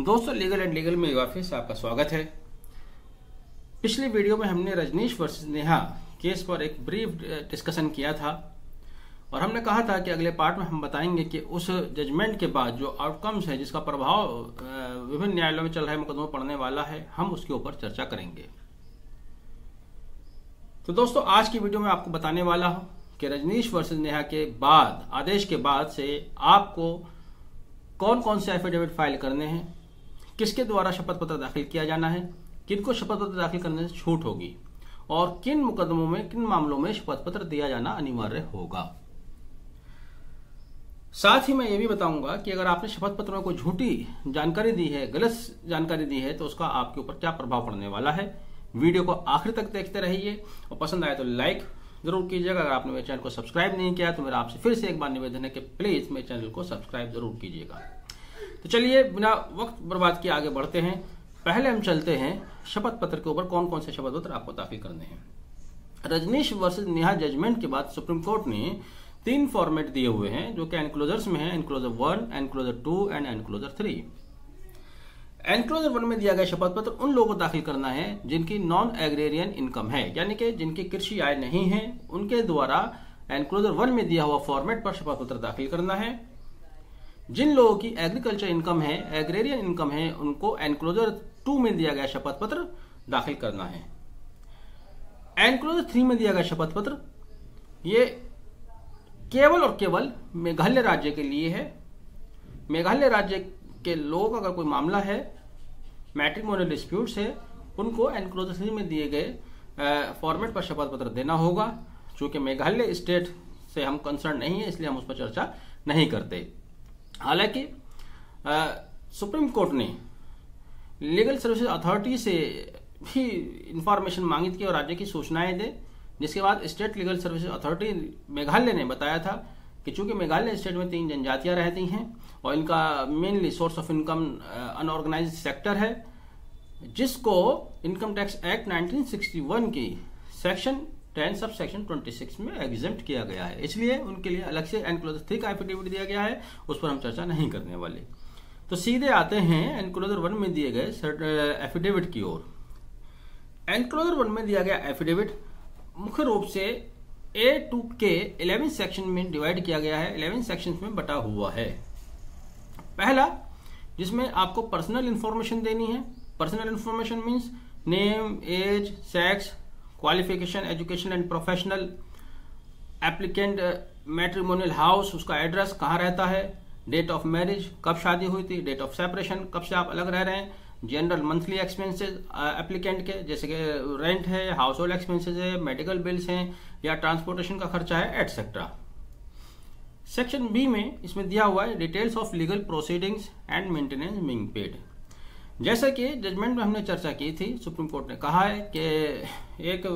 दोस्तों, legal and legal में वापस आपका स्वागत है। पिछली वीडियो में हमने रजनीश वर्सेस नेहा केस पर एक ब्रीफ डिस्कशन किया था और हमने कहा था कि अगले पार्ट में हम बताएंगे कि उस जजमेंट के बाद जो आउटकम्स है, जिसका प्रभाव विभिन्न न्यायालयों में चल रहे मुकदमों में पड़ने वाला है, हम उसके ऊपर चर्चा करेंगे। तो दोस्तों, आज की वीडियो में आपको बताने वाला हूं कि रजनीश वर्सेस नेहा के बाद, आदेश के बाद से आपको कौन कौन से एफिडेविट फाइल करने हैं, किसके द्वारा शपथ पत्र दाखिल किया जाना है, किनको शपथ पत्र दाखिल करने से छूट होगी और किन मुकदमों में, किन मामलों में शपथ पत्र दिया जाना अनिवार्य होगा। साथ ही मैं ये भी बताऊंगा कि अगर आपने शपथ पत्र में कोई झूठी जानकारी दी है, गलत जानकारी दी है, तो उसका आपके ऊपर क्या प्रभाव पड़ने वाला है। वीडियो को आखिर तक देखते रहिए और पसंद आए तो लाइक जरूर कीजिएगा। अगर आपने मेरे चैनल को सब्सक्राइब नहीं किया तो मेरा आपसे फिर से एक बार निवेदन है कि प्लीज मेरे चैनल को सब्सक्राइब जरूर कीजिएगा। तो चलिए, बिना वक्त बर्बाद किए आगे बढ़ते हैं। पहले हम चलते हैं शपथ पत्र के ऊपर, कौन कौन से शपथ पत्र आपको दाखिल करने हैं। रजनीश वर्सेस नेहा जजमेंट के बाद सुप्रीम कोर्ट ने 3 फॉर्मेट दिए हुए हैं, जो कि एनक्लोजर्स में है। Enclosure 1, enclosure 2 and enclosure 3। Enclosure 1 में दिया गया शपथ पत्र उन लोगों को दाखिल करना है जिनकी नॉन एग्रेरियन इनकम है, यानी कि जिनकी कृषि आय नहीं है, उनके द्वारा एनक्लोजर 1 में दिया हुआ फॉर्मेट पर शपथ पत्र दाखिल करना है। जिन लोगों की एग्रीकल्चर इनकम है, एग्रेरियन इनकम है, उनको एनक्लोजर 2 में दिया गया शपथ पत्र दाखिल करना है। एनक्लोजर 3 में दिया गया शपथ पत्र ये केवल और केवल मेघालय राज्य के लिए है। मेघालय राज्य के लोग, अगर कोई मामला है, मैट्रिमोनियल डिस्प्यूट्स है, उनको एनक्लोजर 3 में दिए गए फॉर्मेट पर शपथ पत्र देना होगा। चूंकि मेघालय स्टेट से हम कंसर्न नहीं है, इसलिए हम उस पर चर्चा नहीं करते। हालांकि सुप्रीम कोर्ट ने लीगल सर्विसेज अथॉरिटी से भी इंफॉर्मेशन मांगी थी और राज्य की सूचनाएं दे, जिसके बाद state legal services authority Meghalaya ने बताया था कि चूंकि मेघालय स्टेट में 3 जनजातियां रहती हैं और इनका mainly source of income unorganised sector है, जिसको इनकम टैक्स एक्ट 1961 की सेक्शन 10 सब सेक्शन 26 में एग्जेम्प्ट किया गया है, इसलिए उनके लिए अलग से एनक्लोजर 3 का एफिडेविट दिया गया है, उस पर हम चर्चा नहीं करने वाले। तो सीधे आते हैं एनक्लोजर 1 में दिए गए एफिडेविट की ओर। एनक्लोजर 1 में दिया गया एफिडेविट मुख्य रूप से A to K 11 सेक्शन में डिवाइड किया गया है, 11 सेक्शन में बटा हुआ है। पहला, जिसमें आपको पर्सनल इंफॉर्मेशन देनी है। Personal information means name, age, sex, qualification, education and professional, applicant matrimonial house, उसका एड्रेस, कहाँ रहता है, डेट ऑफ मैरिज, कब शादी हुई थी, डेट ऑफ सेपरेशन, कब से आप अलग रह रहे हैं, जनरल मंथली एक्सपेंसेस एप्लीकेंट के, जैसे कि रेंट है, हाउस होल्ड एक्सपेंसेस है, मेडिकल बिल्स हैं या ट्रांसपोर्टेशन का खर्चा है, एटसेट्रा। सेक्शन बी में इसमें दिया हुआ है details of legal proceedings and maintenance being paid. जैसा कि जजमेंट में हमने चर्चा की थी, सुप्रीम कोर्ट ने कहा है कि एक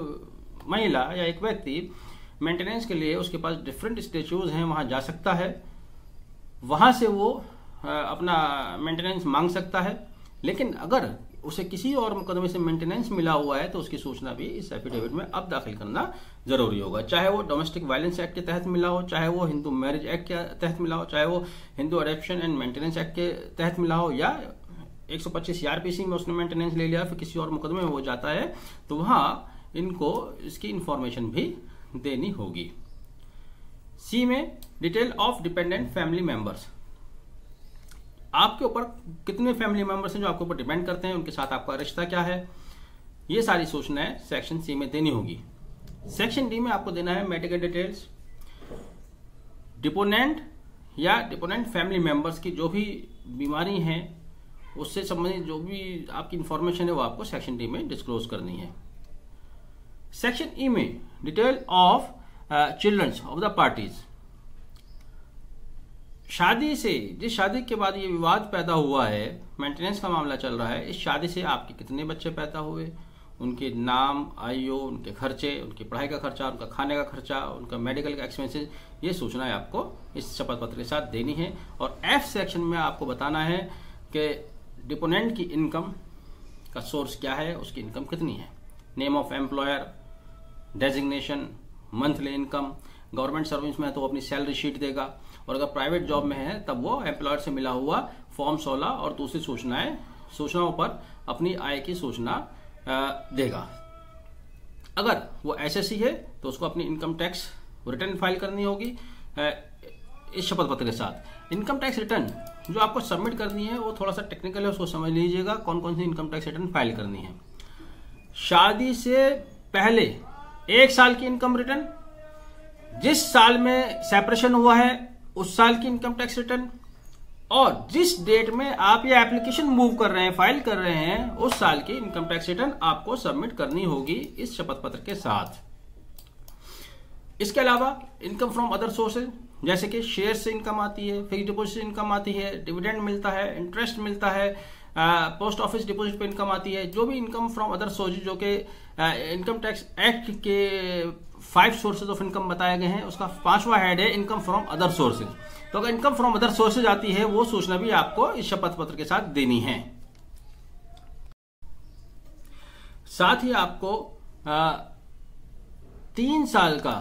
महिला या एक व्यक्ति मेंटेनेंस के लिए, उसके पास डिफरेंट स्टेच्यूज हैं, वहां जा सकता है, वहां से वो अपना मेंटेनेंस मांग सकता है। लेकिन अगर उसे किसी और मुकदमे से मेंटेनेंस मिला हुआ है तो उसकी सूचना भी इस एफिडेविट में अब दाखिल करना जरूरी होगा, चाहे वो डोमेस्टिक वायलेंस एक्ट के तहत मिला हो, चाहे वो हिंदू मैरिज एक्ट के तहत मिला हो, चाहे वो Hindu adoption and maintenance act के तहत मिला हो, या 125 CRPC में उसने मेंटेनेंस ले लिया, फिर किसी और मुकदमे में वो जाता है तो वहां इनको इसकी इंफॉर्मेशन भी देनी होगी। सी में detail of dependent family members, आपके ऊपर कितने फैमिली मेंबर्स हैं जो आपके ऊपर डिपेंड करते हैं, उनके साथ आपका रिश्ता क्या है, ये सारी सूचनाएं सेक्शन सी में देनी होगी। सेक्शन डी में आपको देना है मेडिकल डिटेल्स, डिपोनेंट या डिपोनेंट फैमिली मेंबर्स की जो भी बीमारी है, उससे संबंधित जो भी आपकी इंफॉर्मेशन है, वो आपको सेक्शन डी में डिस्क्लोज करनी है। सेक्शन ई में detail of childrens of the parties, शादी से, जिस शादी के बाद ये विवाद पैदा हुआ है, मेंटेनेंस का मामला चल रहा है, इस शादी से आपके कितने बच्चे पैदा हुए, उनके नाम, आयु, उनके खर्चे, उनकी पढ़ाई का खर्चा, उनका खाने का खर्चा, उनका मेडिकल का एक्सपेंसेस, ये सूचनाएं आपको इस शपथ पत्र के साथ देनी है। और एफ सेक्शन में आपको बताना है कि डिपोनेंट की इनकम का सोर्स क्या है, उसकी इनकम कितनी है, name of employer, designation, monthly income, government service में है तो वो अपनी सैलरी शीट देगा, और अगर प्राइवेट जॉब में है तब वो एम्प्लॉयर से मिला हुआ फॉर्म 16 और दूसरी सूचनाओं पर अपनी आय की सूचना देगा। अगर वो एसएससी है तो उसको अपनी इनकम टैक्स रिटर्न फाइल करनी होगी इस शपथ पत्र के साथ। इनकम टैक्स रिटर्न जो आपको सबमिट करनी है वो थोड़ा सा टेक्निकल है, उसको समझ लीजिएगा कौन कौन सी इनकम टैक्स रिटर्न फाइल करनी है। शादी से पहले 1 साल की इनकम रिटर्न, जिस साल में सेपरेशन हुआ है उस साल की इनकम टैक्स रिटर्न, और जिस डेट में आप ये एप्लीकेशन मूव कर रहे हैं, फाइल कर रहे हैं, उस साल की इनकम टैक्स रिटर्न आपको सबमिट करनी होगी इस शपथ पत्र के साथ। इसके अलावा इनकम फ्रॉम अदर सोर्सेज, जैसे कि शेयर से इनकम आती है, फिक्स डिपॉजिट से इनकम आती है, डिविडेंड मिलता है, इंटरेस्ट मिलता है, पोस्ट ऑफिस डिपॉजिट पे इनकम आती है, जो भी इनकम फ्रॉम अदर सोर्सेज जो कि इनकम टैक्स एक्ट के 5 सोर्सेज ऑफ इनकम बताए गए हैं, उसका 5वां हेड है इनकम फ्रॉम अदर सोर्सेज। तो अगर इनकम फ्रॉम अदर सोर्सेज आती है वो सूचना भी आपको इस शपथ पत्र के साथ देनी है। साथ ही आपको 3 साल का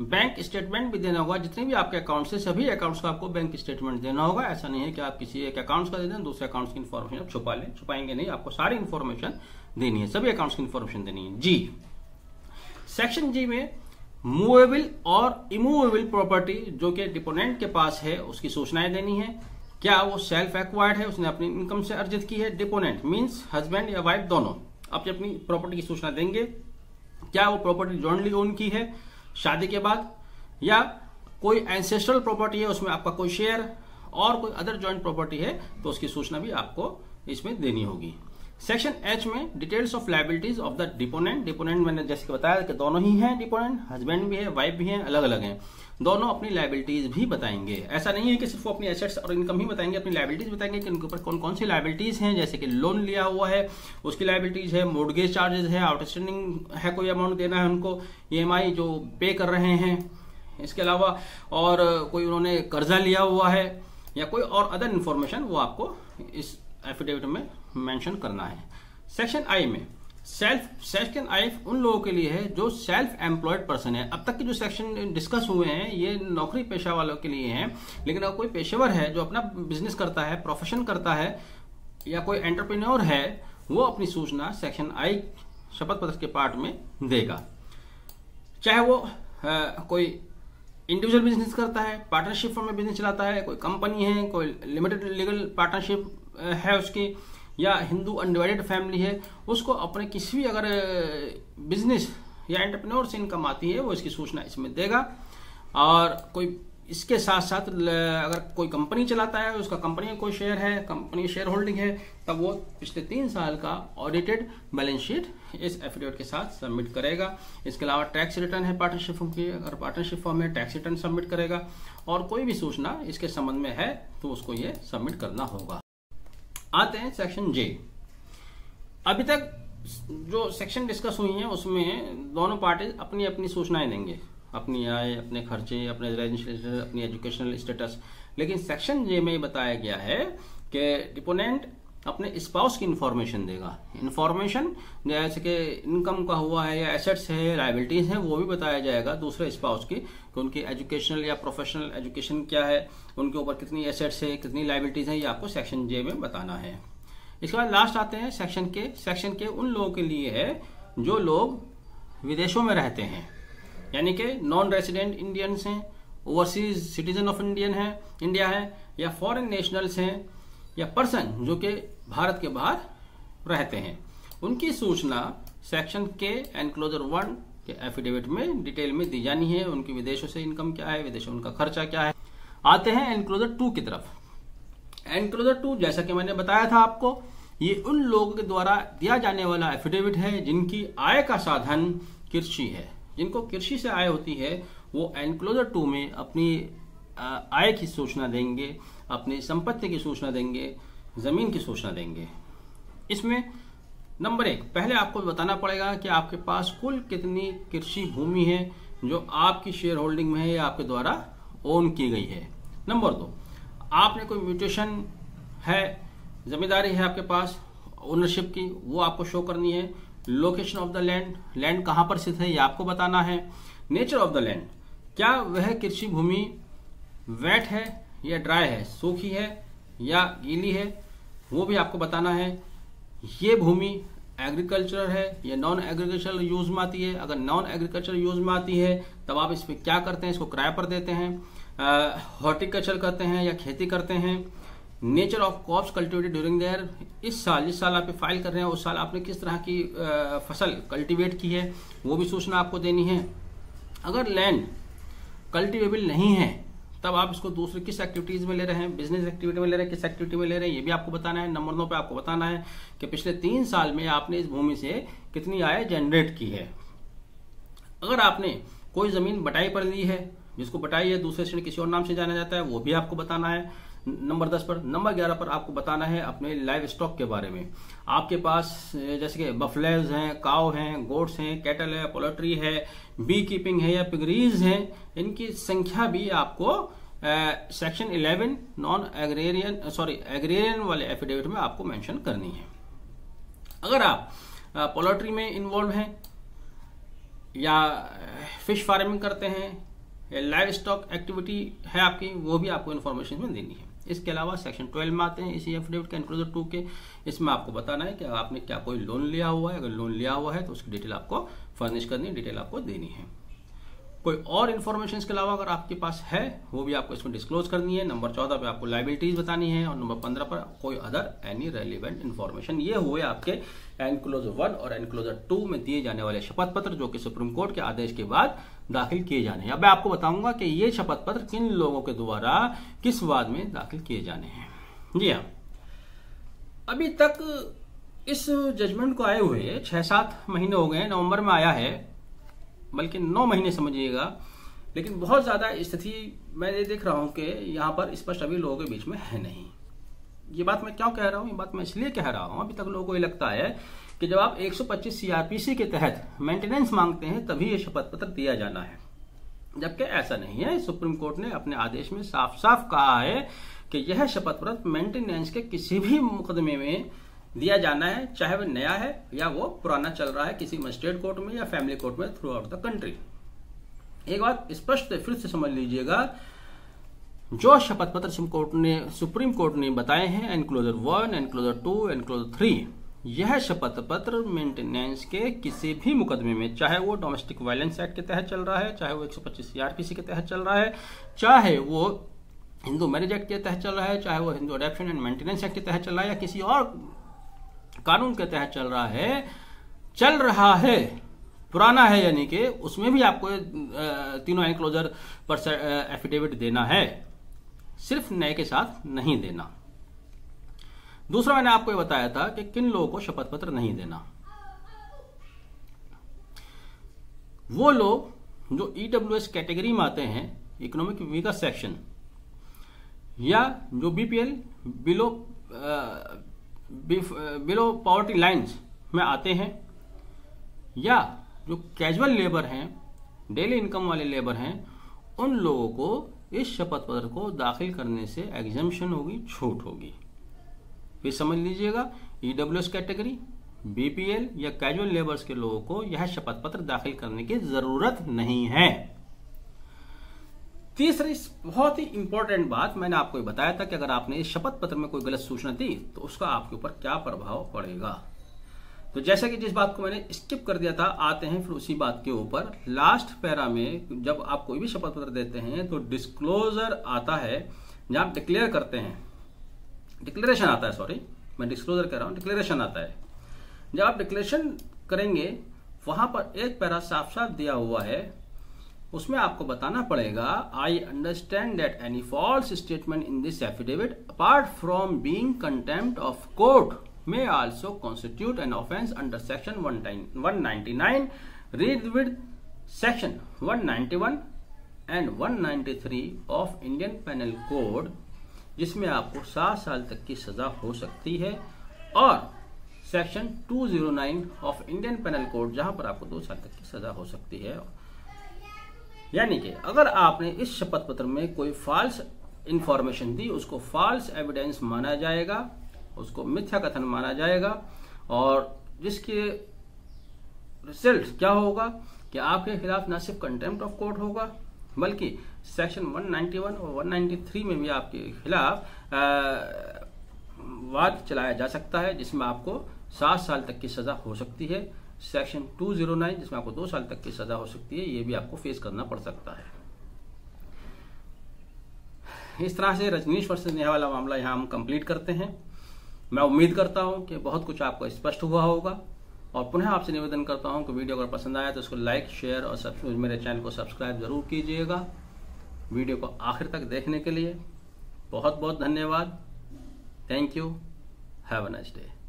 बैंक स्टेटमेंट भी देना होगा। जितने भी आपके अकाउंट से सभी अकाउंट्स का आपको बैंक स्टेटमेंट देना होगा। ऐसा नहीं है कि आप किसी एक अकाउंट्स का दे दें, दूसरे अकाउंट्स की इन्फॉर्मेशन आप छुपा लें, छुपाएंगे नहीं, आपको सारी इन्फॉर्मेशन देनी है, सभी अकाउंट्स की इन्फॉर्मेशन देनी है। जी, सेक्शन जी में मूवेबल और इमूवेबल प्रॉपर्टी जो कि डिपोनेंट के पास है उसकी सूचनाएं देनी है। क्या वो सेल्फ एक्वायर्ड है, उसने अपनी इनकम से अर्जित की है। डिपोनेंट मींस हस्बैंड या वाइफ दोनों अपनी प्रॉपर्टी की सूचना देंगे। क्या वो प्रॉपर्टी जॉइंटली ओन की है शादी के बाद, या कोई एंसेस्ट्रल प्रॉपर्टी है उसमें आपका कोई शेयर और कोई अदर जॉइंट प्रॉपर्टी है तो उसकी सूचना भी आपको इसमें देनी होगी। सेक्शन एच में details of liabilities of the deponent. Deponent मैंने जैसे बताया कि दोनों ही हैं, डिपोनेंट हस्बैंड भी है, वाइफ भी है, अलग अलग हैं, दोनों अपनी लायबिलिटीज भी बताएंगे। ऐसा नहीं है कि सिर्फ अपनी एसेट्स और इनकम ही बताएंगे, अपनी लायबिलिटीज बताएंगे कि उनके ऊपर कौन कौन सी लायबिलिटीज हैं, जैसे कि लोन लिया हुआ है उसकी लायबिलिटीज है, मोर्गेज चार्जेस है, आउटस्टैंडिंग है, कोई अमाउंट देना है उनको, ईएमआई जो पे कर रहे हैं, इसके अलावा और कोई उन्होंने कर्जा लिया हुआ है या कोई और अदर इन्फॉर्मेशन वो आपको इस एफिडेविट में मेंशन करना है। सेक्शन आई में सेक्शन आई उन लोगों के लिए है जो सेल्फ एम्प्लॉयड पर्सन है। अब तक के जो सेक्शन डिस्कस हुए हैं ये नौकरी पेशा वालों के लिए हैं, लेकिन अगर कोई पेशेवर है जो अपना बिजनेस करता है, प्रोफेशन करता है, या कोई एंटरप्रेन्योर है, वो अपनी सूचना सेक्शन आई शपथ पत्र के पार्ट में देगा। चाहे वो कोई इंडिविजुअल बिजनेस करता है, पार्टनरशिप फॉर्म में बिजनेस चलाता है, कोई कंपनी है, कोई लिमिटेड लीगल पार्टनरशिप है उसकी, या हिंदू अनडिवाइडेड फैमिली है, उसको अपने किसी भी अगर बिजनेस या एंटरप्रेन्योर से इनकम आती है वो इसकी सूचना इसमें देगा। और कोई इसके साथ साथ अगर कोई कंपनी चलाता है, उसका कंपनी में कोई शेयर है, कंपनी शेयर होल्डिंग है, तब वो पिछले 3 साल का ऑडिटेड बैलेंस शीट इस एफिडेविट के साथ सबमिट करेगा। इसके अलावा टैक्स रिटर्न है पार्टनरशिप फॉर्म की, अगर पार्टनरशिप फॉर्म में टैक्स रिटर्न सबमिट करेगा, और कोई भी सूचना इसके संबंध में है तो उसको ये सबमिट करना होगा। आते हैं सेक्शन जे। अभी तक जो सेक्शन डिस्कस हुई हैं उसमें दोनों पार्टी अपनी अपनी सूचनाएं देंगे, अपनी आय, अपने खर्चे, अपने रेजिडेंशियल, अपनी एजुकेशनल स्टेटस। लेकिन सेक्शन जे में बताया गया है कि डिपोनेंट अपने स्पाउस की इंफॉर्मेशन देगा। इंफॉर्मेशन जैसे कि इनकम का हुआ है या एसेट्स है, लायबिलिटीज है, वो भी बताया जाएगा दूसरे स्पाउस की कि उनकी एजुकेशनल या प्रोफेशनल एजुकेशन क्या है, उनके ऊपर कितनी एसेट्स है, कितनी लायबिलिटीज है, ये आपको सेक्शन जे में बताना है। इसके बाद लास्ट आते हैं सेक्शन के उन लोगों के लिए है जो लोग विदेशों में रहते हैं, यानी कि नॉन रेसिडेंट इंडियंस हैं, ओवरसीज सिटीजन ऑफ इंडिया है, या फॉरेन नेशनल्स हैं, या पर्सन जो कि भारत के बाहर रहते हैं। उनकी सूचना सेक्शन के एनक्लोजर 1 के एफिडेविट में डिटेल में दी जानी है। उनकी विदेशों से इनकम क्या है, विदेशों उनका खर्चा क्या है। आते हैं एनक्लोजर 2 की तरफ। एनक्लोजर 2 जैसा कि मैंने बताया था आपको, ये उन लोगों के द्वारा दिया जाने वाला एफिडेविट है जिनकी आय का साधन कृषि है। जिनको कृषि से आय होती है वो एनक्लोजर 2 में अपनी आय की सूचना देंगे, अपनी संपत्ति की सूचना देंगे, जमीन की सूचना देंगे। इसमें नंबर 1, पहले आपको बताना पड़ेगा कि आपके पास कुल कितनी कृषि भूमि है जो आपकी शेयर होल्डिंग में है या आपके द्वारा ओन की गई है। नंबर 2, आपने कोई म्यूटेशन है, जमींदारी है आपके पास ओनरशिप की, वो आपको शो करनी है। लोकेशन ऑफ द लैंड कहां पर स्थित है ये आपको बताना है। नेचर ऑफ द लैंड, क्या वह कृषि भूमि वेट है या ड्राई है, सूखी है या गीली है वो भी आपको बताना है। ये भूमि एग्रीकल्चर है या नॉन एग्रीकल्चरल यूज में आती है। अगर नॉन एग्रीकल्चरल यूज में आती है तब आप इस पर क्या करते हैं, इसको किराए पर देते हैं, हॉर्टिकल्चर करते हैं या खेती करते हैं। Nature of crops cultivated during their, इस साल आप फाइल कर रहे हैं उस साल आपने किस तरह की फसल कल्टिवेट की है वो भी सूचना आपको देनी है। अगर लैंड कल्टिवेबल नहीं है तब आप इसको दूसरे किस एक्टिविटीज में ले रहे हैं, बिजनेस एक्टिविटी में ले रहे हैं, किस एक्टिविटी में ले रहे हैं, ये भी आपको बताना है। नंबर 9 पे आपको बताना है कि पिछले 3 साल में आपने इस भूमि से कितनी आय जनरेट की है। अगर आपने कोई जमीन बटाई पर ली है, जिसको बटाई है दूसरे श्रेणी किसी और नाम से जाना जाता है, वो भी आपको बताना है नंबर 10 पर। नंबर 11 पर आपको बताना है अपने लाइव स्टॉक के बारे में। आपके पास जैसे कि बफलेज हैं, काव हैं, गोट्स हैं, कैटल है, पोल्ट्री है, बी कीपिंग है या पिगरीज है, इनकी संख्या भी आपको सेक्शन 11 नॉन एग्रेरियन वाले एफिडेविट में आपको मेंशन करनी है। अगर आप पोल्ट्री में इन्वॉल्व हैं या फिश फार्मिंग करते हैं, लाइव स्टॉक एक्टिविटी है आपकी, वो भी आपको इन्फॉर्मेशन में देनी है। इसके अलावा सेक्शन 12 में आते हैं इसी एफिडेविट के एनक्लोजर 2 के। इसमें आपको बताना है कि आपने क्या कोई लोन लिया हुआ है, अगर लोन लिया हुआ है तो उसकी डिटेल आपको फर्निश करनी है, डिटेल आपको देनी है। कोई और इन्फॉर्मेशन इसके अलावा अगर आपके पास है वो भी आपको इसमें डिस्क्लोज करनी है। नंबर 14 पे आपको लायबिलिटीज बतानी है और नंबर 15 पर कोई अदर एनी रेलिवेंट इन्फॉर्मेशन। ये हुए आपके एनक्लोजर 1 और एनक्लोजर 2 में दिए जाने वाले शपथ पत्र जो कि सुप्रीम कोर्ट के आदेश के बाद दाखिल किए जाने हैं। अब मैं आपको बताऊंगा कि ये शपथ पत्र किन लोगों के द्वारा किस वाद में दाखिल किए जाने हैं। जी हाँ, अभी तक इस जजमेंट को आए हुए 6-7 महीने हो गए, नवंबर में आया है, बल्कि 9 महीने समझिएगा, लेकिन बहुत ज्यादा स्थिति मैं ये देख रहा हूं कि यहां पर स्पष्ट अभी लोगों के बीच में है नहीं। ये बात मैं क्यों कह रहा हूं, ये बात मैं इसलिए कह रहा हूं, अभी तक लोगों को ये लगता है कि जब आप 125 सीआरपीसी के तहत मेंटेनेंस मांगते हैं तभी ये शपथ पत्र दिया जाना है, जबकि ऐसा नहीं है। सुप्रीम कोर्ट ने अपने आदेश में साफ साफ कहा है कि यह शपथ पत्र मेंटेनेंस के किसी भी मुकदमे में दिया जाना है, चाहे वह नया है या वो पुराना चल रहा है किसी मजिस्ट्रेट कोर्ट में या फैमिली कोर्ट में थ्रू आउट द कंट्री। एक बात स्पष्ट फिर से समझ लीजिएगा, जो शपथ पत्र सुप्रीम कोर्ट ने बताए हैं एनक्लोजर 1, एनक्लोजर 2, एनक्लोजर 3, यह शपथ पत्र मेंटेनेंस के किसी भी मुकदमे में, चाहे वो डोमेस्टिक वायलेंस एक्ट के तहत चल रहा है, चाहे वो 125 सीआरपीसी के तहत चल रहा है, चाहे वो हिंदू मैरिज एक्ट के तहत चल रहा है, चाहे वो Hindu adoption and maintenance act के तहत चल रहा है या किसी और कानून के तहत चल रहा है, पुराना है, यानी कि उसमें भी आपको तीनों एनक्लोजर पर एफिडेविट देना है, सिर्फ नए के साथ नहीं देना। दूसरा मैंने आपको ये बताया था कि किन लोगों को शपथ पत्र नहीं देना। वो लोग जो ईडब्ल्यूएस कैटेगरी में आते हैं, इकोनॉमिक वीकर सेक्शन, या जो बीपीएल बिलो पॉवर्टी लाइंस में आते हैं, या जो कैजुअल लेबर हैं, डेली इनकम वाले लेबर हैं, उन लोगों को इस शपथ पत्र को दाखिल करने से एग्जम्पशन होगी, छूट होगी। फिर समझ लीजिएगा, ईडब्ल्यूएस कैटेगरी, बीपीएल या कैजुअल लेबर्स के लोगों को यह शपथ पत्र दाखिल करने की जरूरत नहीं है। तीसरी बहुत ही इंपॉर्टेंट बात मैंने आपको ये बताया था कि अगर आपने इस शपथ पत्र में कोई गलत सूचना दी तो उसका आपके ऊपर क्या प्रभाव पड़ेगा। तो जैसा कि जिस बात को मैंने स्किप कर दिया था, आते हैं फिर उसी बात के ऊपर। लास्ट पैरा में जब आप कोई भी शपथ पत्र देते हैं तो डिस्क्लोजर आता है, जहां आप डिक्लेयर करते हैं, डिक्लेरेशन आता है, सॉरी मैं डिस्क्लोजर कह रहा हूं, डिक्लेरेशन आता है। जब आप डिक्लेरेशन करेंगे वहां पर एक पैरा साफ साफ दिया हुआ है, उसमें आपको बताना पड़ेगा, I understand that any false statement in this affidavit apart from being contempt of court may also constitute an offense under section 199 read with section 191 and 193 of Indian Penal Code, जिसमें आपको 7 साल तक की सजा हो सकती है, और section 209 of Indian penal code जहां पर आपको 2 साल तक की सजा हो सकती है। यानी कि अगर आपने इस शपथ पत्र में कोई फॉल्स इंफॉर्मेशन दी, उसको फॉल्स एविडेंस माना जाएगा, उसको मिथ्या कथन माना जाएगा, और जिसके रिजल्ट क्या होगा कि आपके खिलाफ न सिर्फ कंटेम्प्ट ऑफ कोर्ट होगा, बल्कि सेक्शन 191 और 193 में भी आपके खिलाफ वाद चलाया जा सकता है, जिसमें आपको 7 साल तक की सजा हो सकती है। सेक्शन 209 जिसमें आपको 2 साल तक की सजा हो सकती है, ये भी आपको फेस करना पड़ सकता है। इस तरह से रजनीश वर्सेस नेहा वाला मामला यहाँ हम कंप्लीट करते हैं। मैं उम्मीद करता हूँ कि बहुत कुछ आपको स्पष्ट हुआ होगा, और पुनः आपसे निवेदन करता हूँ कि वीडियो अगर पसंद आया तो उसको लाइक, शेयर और मेरे चैनल को सब्सक्राइब जरूर कीजिएगा। वीडियो को आखिर तक देखने के लिए बहुत बहुत धन्यवाद। Thank you. Have a nice day.